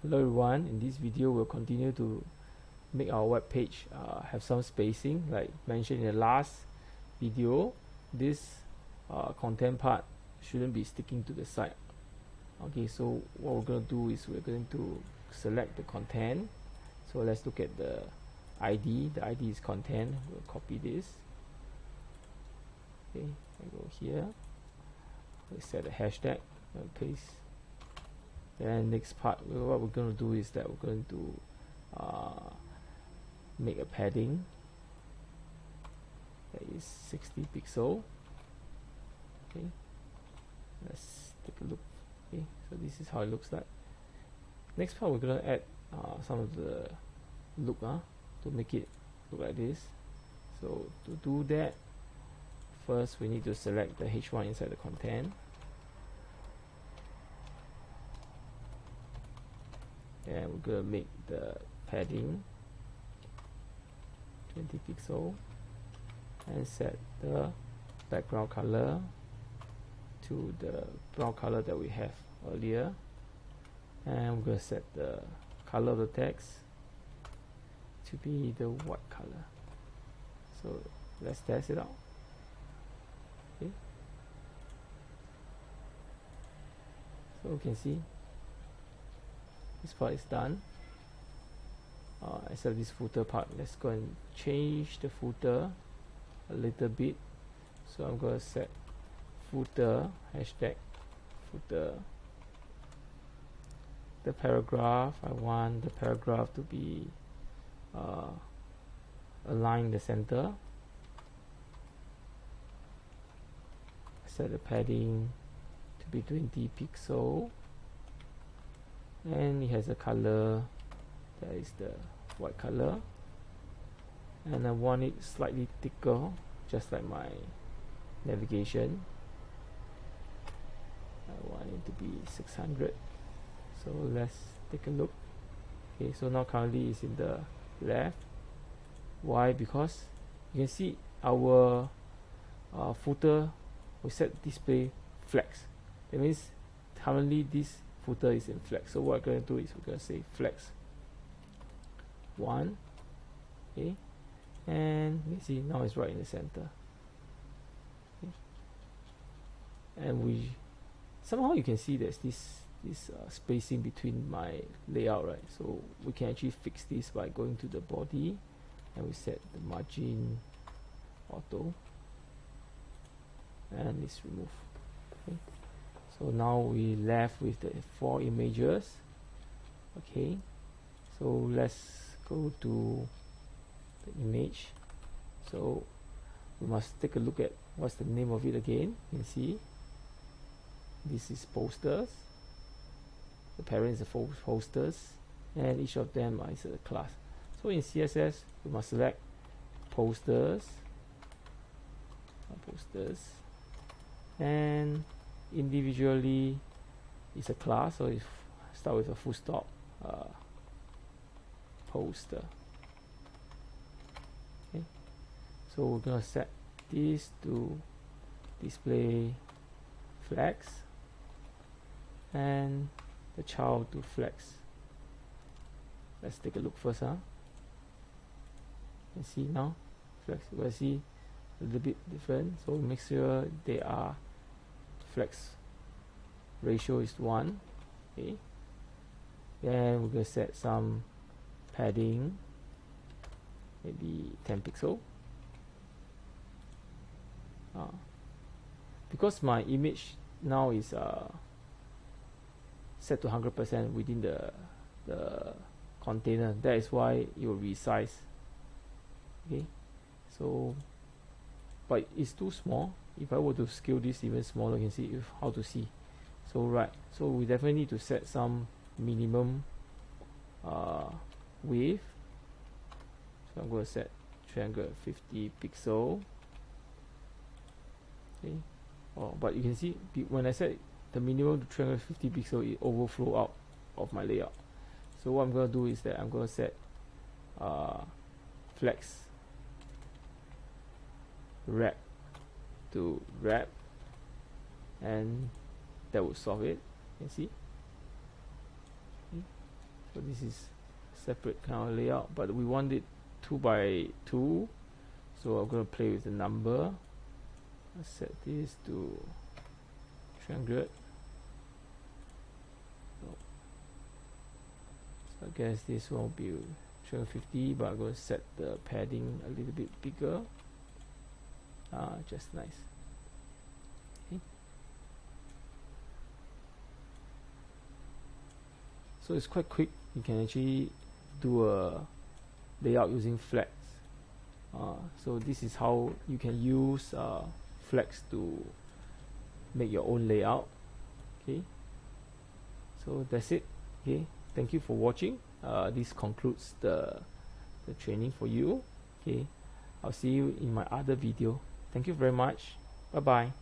Hello everyone, in this video we'll continue to make our web page have some spacing like mentioned in the last video. This content part shouldn't be sticking to the side. Okay, so what we're going to do is we're going to select the content. So let's look at the ID. The ID is content. We'll copy this. Okay, I go here. We set a hashtag and paste. Then next part, what we're going to do is that we're going to make a padding that is 60 pixel. Okay, let's take a look. Okay, so this is how it looks like. Next part, we're going to add some of the look to make it look like this. So to do that, first we need to select the H1 inside the content. And we're going to make the padding 20 pixel and set the background color to the brown color that we have earlier, and we're going to set the color of the text to be the white color. So let's test it out. Okay, so you can see this part is done. Except this footer part, let's go and change the footer a little bit. So I'm going to set footer hashtag footer. The paragraph, I want the paragraph to be aligned in the center. Set the padding to be 20 pixel. And it has a color that is the white color, and I want it slightly thicker, just like my navigation. I want it to be 600. So let's take a look. Okay, so now currently it's in the left. Why? Because you can see our footer we set display flex. That means currently this footer is in flex. So what we're going to do is we're going to say flex 1. Okay, and you see now it's right in the center. Okay. And we somehow you can see there's this spacing between my layout, right? So we can actually fix this by going to the body and we set the margin auto and it's removed. Okay. So now we left with the 4 images. Okay, so let's go to the image. So we must take a look at what's the name of it again. You can see this is posters. The parent is the posters, and each of them is a class. So in CSS, we must select posters, and individually is a class. So if start with a full stop, poster. Okay, so we're gonna set this to display flex and the child to flex. Let's take a look first. You can see now flex. We'll see a little bit different, so make sure they are flex ratio is 1. Okay, then we're going to set some padding, maybe 10 pixel. Because my image now is set to 100% within the container, that is why it will resize. Okay, so but it's too small. If I were to scale this even smaller, you can see how to see. So so we definitely need to set some minimum width. So I'm going to set 350 pixel. Okay, but you can see when I set the minimum to 350 pixel, it overflow out of my layout. So what I'm going to do is that I'm going to set flex wrap to wrap, and that will solve it. You can see. So this is separate kind of layout, but we want it 2 by 2, so I'm going to play with the number. Let's set this to 300. So I guess this one will be 350, but I'm going to set the padding a little bit bigger. Just nice. Okay. So it's quite quick. You can actually do a layout using Flex. So this is how you can use Flex to make your own layout. Okay. So that's it. Okay. Thank you for watching. This concludes the training for you. Okay. I'll see you in my other video. Thank you very much. Bye bye.